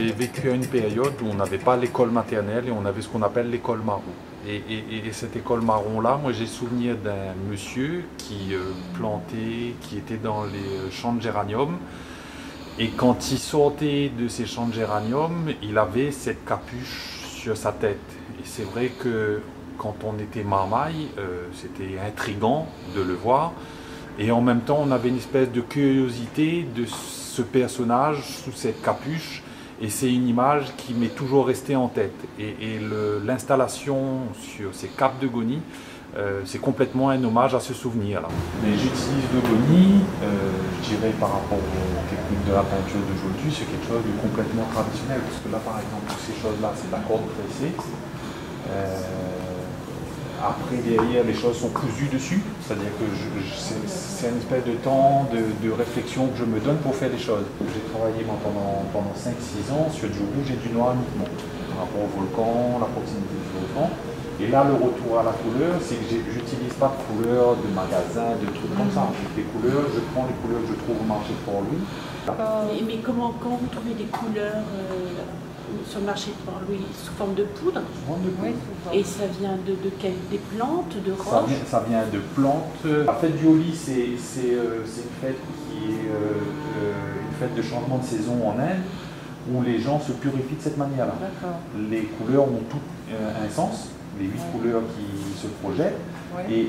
j'ai vécu à une période où on n'avait pas l'école maternelle et on avait ce qu'on appelle l'école marron. Et cette école marron-là, moi j'ai souvenir d'un monsieur qui plantait, qui était dans les champs de géranium. Et quand il sortait de ces champs de géranium, il avait cette capuche sur sa tête. Et c'est vrai que quand on était marmaille, c'était intriguant de le voir. Et en même temps, on avait une espèce de curiosité de ce personnage sous cette capuche. Et c'est une image qui m'est toujours restée en tête. Et l'installation sur ces capes de Goni, c'est complètement un hommage à ce souvenir-là. Mais j'utilise le Goni, je dirais par rapport aux techniques de la peinture d'aujourd'hui, c'est quelque chose de complètement traditionnel. Parce que là, par exemple, toutes ces choses-là, c'est de la corde tressée. Après, derrière, les choses sont cousues dessus, c'est-à-dire que c'est une espèce de temps de réflexion que je me donne pour faire des choses. J'ai travaillé pendant 5-6 ans sur du rouge et du noir uniquement, par rapport au volcan, la proximité du volcan. Et là, le retour à la couleur, c'est que j'utilise pas de couleurs de magasin, de trucs comme ça. Les couleurs, je prends les couleurs que je trouve au marché pour lui. Mais comment vous trouvez des couleurs sur le marché de Port-Louis sous forme de poudre? Oui, et ça vient des plantes, de roches? Ça vient de plantes. La fête du Holi, c'est une fête qui est une fête de changement de saison en Inde, où les gens se purifient de cette manière-là. Les couleurs ont toutes un sens, les 8 couleurs qui se projettent. Oui.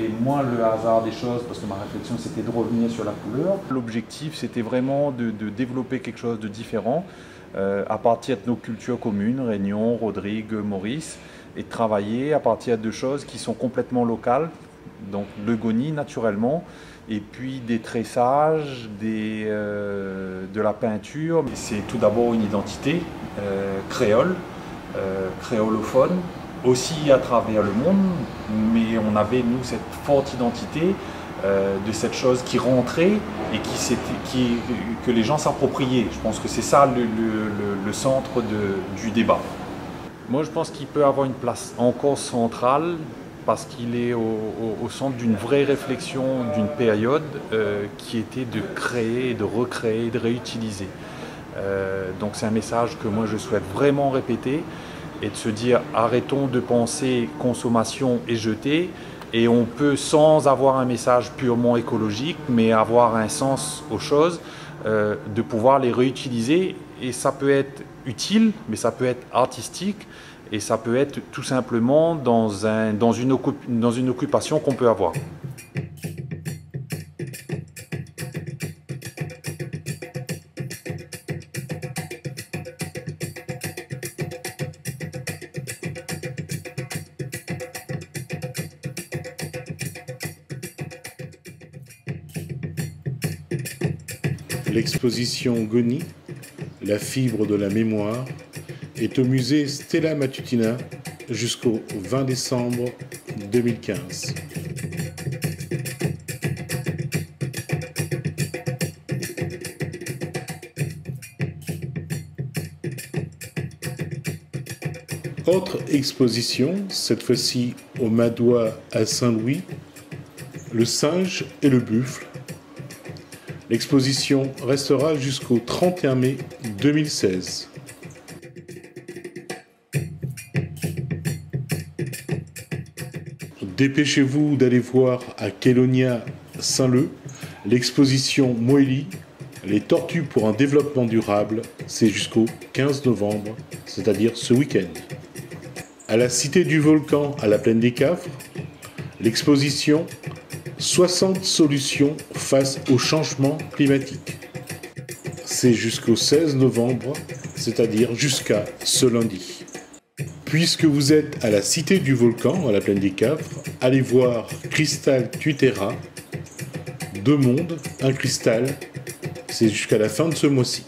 Et moi, le hasard des choses, parce que ma réflexion c'était de revenir sur la couleur, l'objectif c'était vraiment de développer quelque chose de différent à partir de nos cultures communes, Réunion, Rodrigue, Maurice, et de travailler à partir de choses qui sont complètement locales, donc le Goni naturellement, et puis des tressages, de la peinture. C'est tout d'abord une identité créole, créolophone, aussi à travers le monde, mais on avait, nous, cette forte identité de cette chose qui rentrait et que les gens s'appropriaient. Je pense que c'est ça le centre du débat. Moi, je pense qu'il peut avoir une place encore centrale parce qu'il est au centre d'une vraie réflexion d'une période qui était de créer, de recréer, de réutiliser. Donc c'est un message que moi je souhaite vraiment répéter et de se dire arrêtons de penser consommation et jeter, et on peut sans avoir un message purement écologique mais avoir un sens aux choses, de pouvoir les réutiliser, et ça peut être utile mais ça peut être artistique et ça peut être tout simplement dans une occupation qu'on peut avoir. L'exposition Goni, la fibre de la mémoire, est au musée Stella Matutina jusqu'au 20 décembre 2015. Autre exposition, cette fois-ci au Madois à Saint-Louis, le singe et le buffle. L'exposition restera jusqu'au 31 mai 2016. Dépêchez-vous d'aller voir à Kélonia Saint-Leu l'exposition Moélie, les tortues pour un développement durable. C'est jusqu'au 15 novembre, c'est-à-dire ce week-end. À la Cité du Volcan, à la Plaine des Cafres, l'exposition 60 solutions face au changement climatique. C'est jusqu'au 16 novembre, c'est-à-dire jusqu'à ce lundi. Puisque vous êtes à la Cité du Volcan, à la Plaine des Cafres, allez voir Cristal Tuitera, 2 mondes, un cristal. C'est jusqu'à la fin de ce mois-ci.